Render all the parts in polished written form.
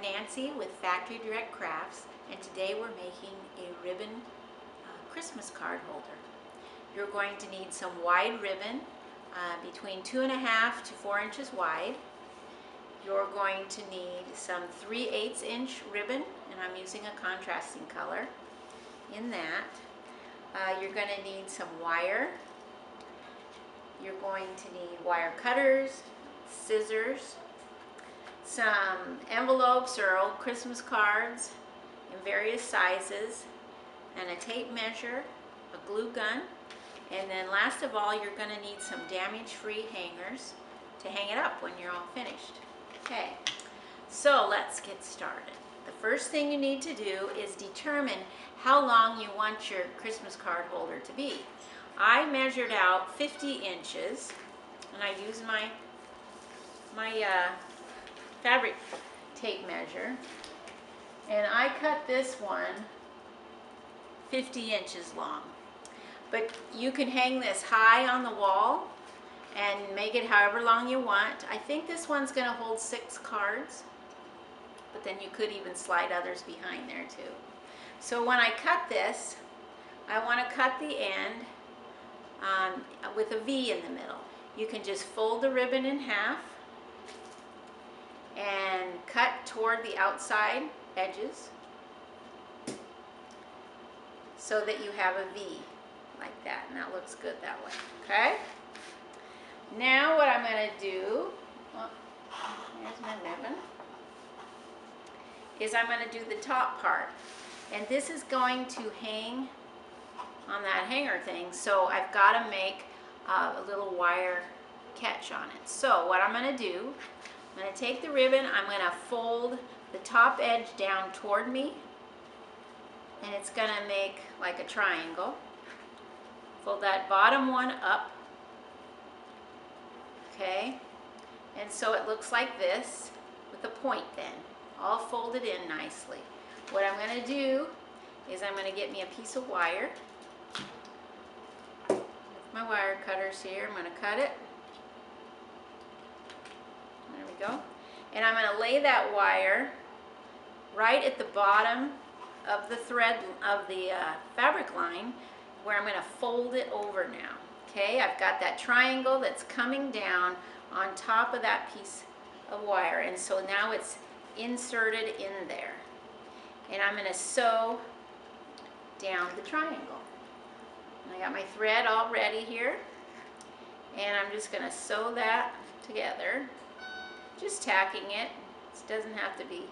Nancy with Factory Direct Crafts, and today we're making a ribbon Christmas card holder. You're going to need some wide ribbon, between 2.5 to 4 inches wide. You're going to need some 3/8 inch ribbon, and I'm using a contrasting color in that. You're going to need some wire. You're going to need wire cutters, scissors, some envelopes or old Christmas cards in various sizes, and a tape measure, a glue gun, and then last of all you're going to need some damage-free hangers to hang it up when you're all finished. Okay, so let's get started. The first thing you need to do is determine how long you want your Christmas card holder to be. I measured out 50 inches and I used my fabric tape measure, and I cut this one 50 inches long. But you can hang this high on the wall and make it however long you want. I think this one's going to hold 6 cards, but then you could even slide others behind there too. So when I cut this, I want to cut the end with a V in the middle. You can just fold the ribbon in half and cut toward the outside edges so that you have a V like that, and that looks good that way. Okay? Now what I'm going to do, here's my ribbon, is I'm going to do the top part, and this is going to hang on that hanger thing, so I've got to make a little wire catch on it. So what I'm going to do, I'm going to take the ribbon, I'm going to fold the top edge down toward me, and it's going to make like a triangle. Fold that bottom one up, okay, and so it looks like this with a point then, all folded in nicely. What I'm going to do is I'm going to get me a piece of wire. With my wire cutters here, I'm going to cut it. There we go. And I'm going to lay that wire right at the bottom of the thread of the fabric line, where I'm going to fold it over now. Okay, I've got that triangle that's coming down on top of that piece of wire, and so now it's inserted in there. And I'm going to sew down the triangle. And I got my thread all ready here, and I'm just going to sew that together, just tacking it. It doesn't have to be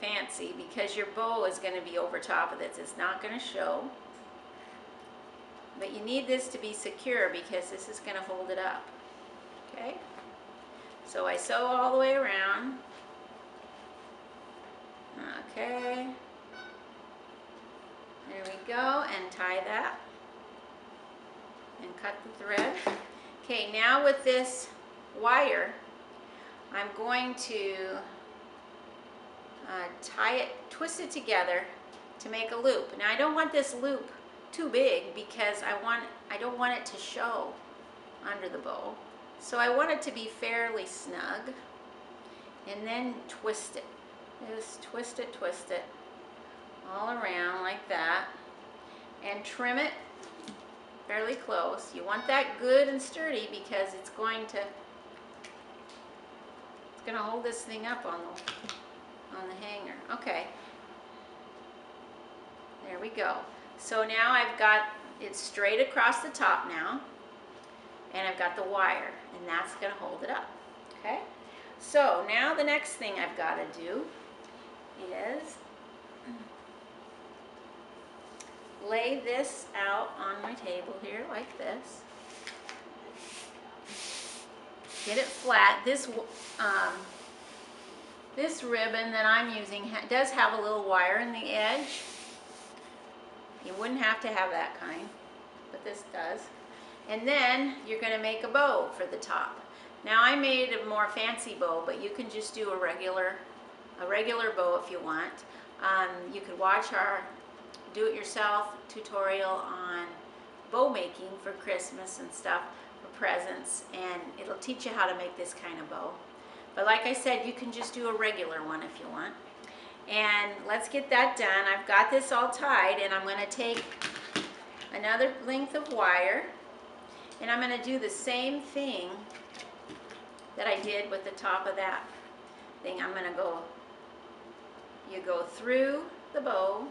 fancy because your bow is going to be over top of this. It's not going to show, but you need this to be secure because this is going to hold it up. Okay, so I sew all the way around. Okay, there we go, and tie that and cut the thread. Okay, now with this wire I'm going to tie it, twist it together to make a loop. Now I don't want this loop too big because I don't want it to show under the bow. So I want it to be fairly snug, and then twist it. Just twist it all around like that, and trim it fairly close. You want that good and sturdy because it's going to hold this thing up on the hanger. Okay, there we go. So now I've got it straight across the top now, and I've got the wire, and that's going to hold it up. Okay, so now the next thing I've got to do is lay this out on my table here like this. Get it flat. This ribbon that I'm using does have a little wire in the edge. You wouldn't have to have that kind, but this does. And then you're going to make a bow for the top. Now I made a more fancy bow, but you can just do a regular bow if you want. You could watch our do-it-yourself tutorial on bow making for Christmas and stuff. We're presents, and it'll teach you how to make this kind of bow. But like I said, you can just do a regular one if you want. And let's get that done. I've got this all tied, and I'm going to take another length of wire, and I'm going to do the same thing that I did with the top of that thing. I'm going to go, you go through the bow,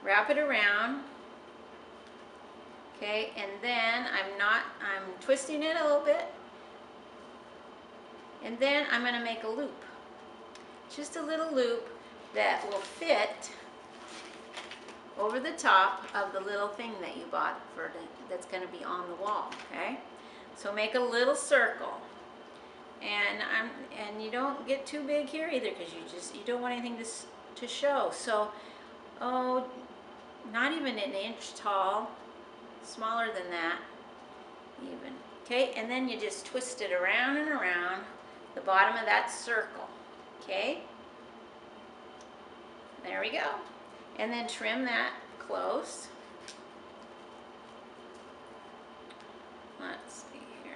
wrap it around, okay, and then I'm twisting it a little bit, and then I'm going to make a loop, just a little loop that will fit over the top of the little thing that you bought that's going to be on the wall, okay? So make a little circle, and you don't get too big here either, because you don't want anything to show. So, oh, not even an inch tall, smaller than that even, okay? And then you just twist it around and around the bottom of that circle, okay? There we go. And then trim that close. Let's see here.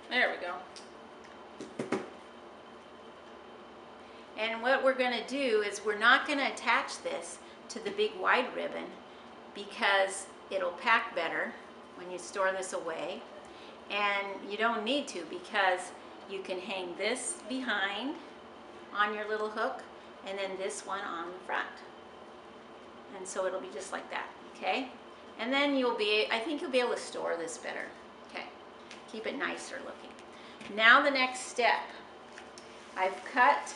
There we go. And what we're going to do is we're not going to attach this to the big wide ribbon, because it'll pack better when you store this away. And you don't need to, because you can hang this behind on your little hook, and then this one on the front. And so it'll be just like that, okay? And then I think you'll be able to store this better, okay? Keep it nicer looking. Now the next step, I've cut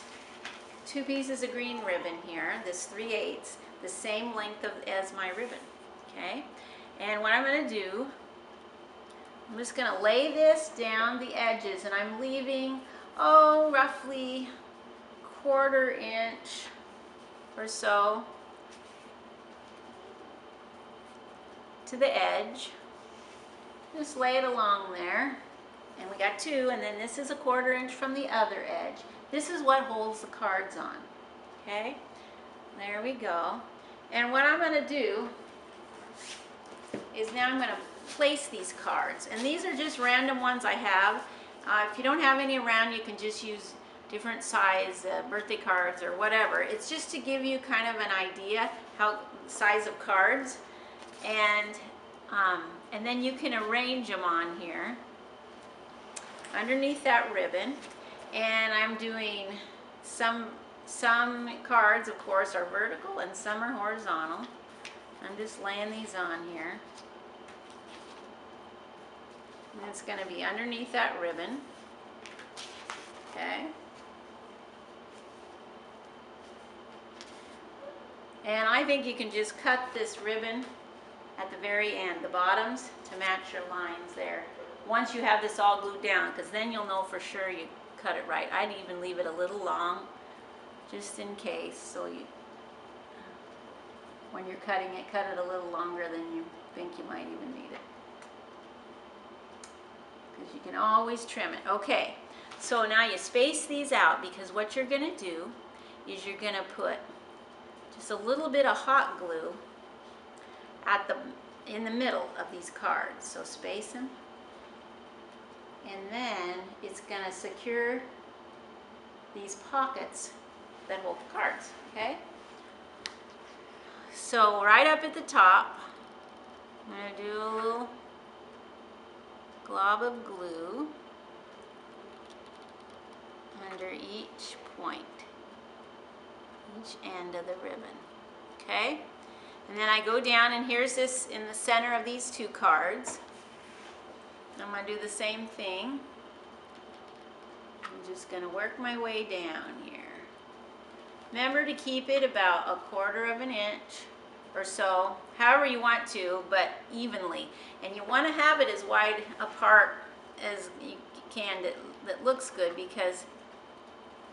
2 pieces of green ribbon here, this 3/8, the same length as my ribbon, okay? And what I'm going to do, I'm just going to lay this down the edges, and I'm leaving, roughly 1/4 inch or so to the edge. Just lay it along there, and we got 2, and then this is 1/4 inch from the other edge. This is what holds the cards on, okay? There we go. And what I'm going to do is now I'm going to place these cards. And these are just random ones I have. If you don't have any around, you can just use different size birthday cards or whatever. It's just to give you kind of an idea how size of cards. And then you can arrange them on here underneath that ribbon. And I'm doing some cards, of course, are vertical and some are horizontal. I'm just laying these on here. And it's going to be underneath that ribbon. Okay. And I think you can just cut this ribbon at the very end, the bottoms, to match your lines there. Once you have this all glued down, because then you'll know for sure you cut it right. I'd even leave it a little long, just in case, so when you're cutting it, cut it a little longer than you think you might even need it, because you can always trim it. Okay, so now you space these out, because what you're going to do is you're going to put just a little bit of hot glue in the middle of these cards. So space them, and then it's going to secure these pockets that hold the cards, okay? So right up at the top, I'm going to do a little glob of glue under each point, each end of the ribbon, okay? And then I go down, and here's this in the center of these 2 cards. I'm going to do the same thing. I'm just going to work my way down here. Remember to keep it about 1/4 inch or so, however you want to, but evenly. And you want to have it as wide apart as you can that looks good, because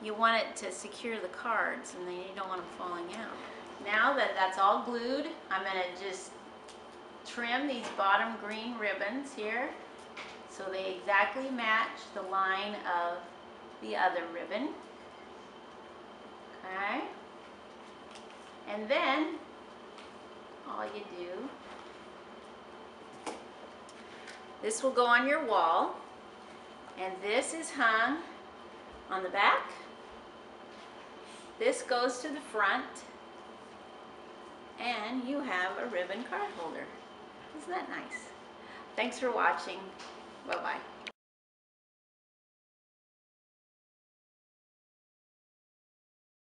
you want it to secure the cards, and then you don't want them falling out. Now that that's all glued, I'm going to just trim these bottom green ribbons here. so they exactly match the line of the other ribbon. Okay? And then all you do, this will go on your wall, and this is hung on the back. This goes to the front, and you have a ribbon card holder. Isn't that nice? Thanks for watching. Bye-bye.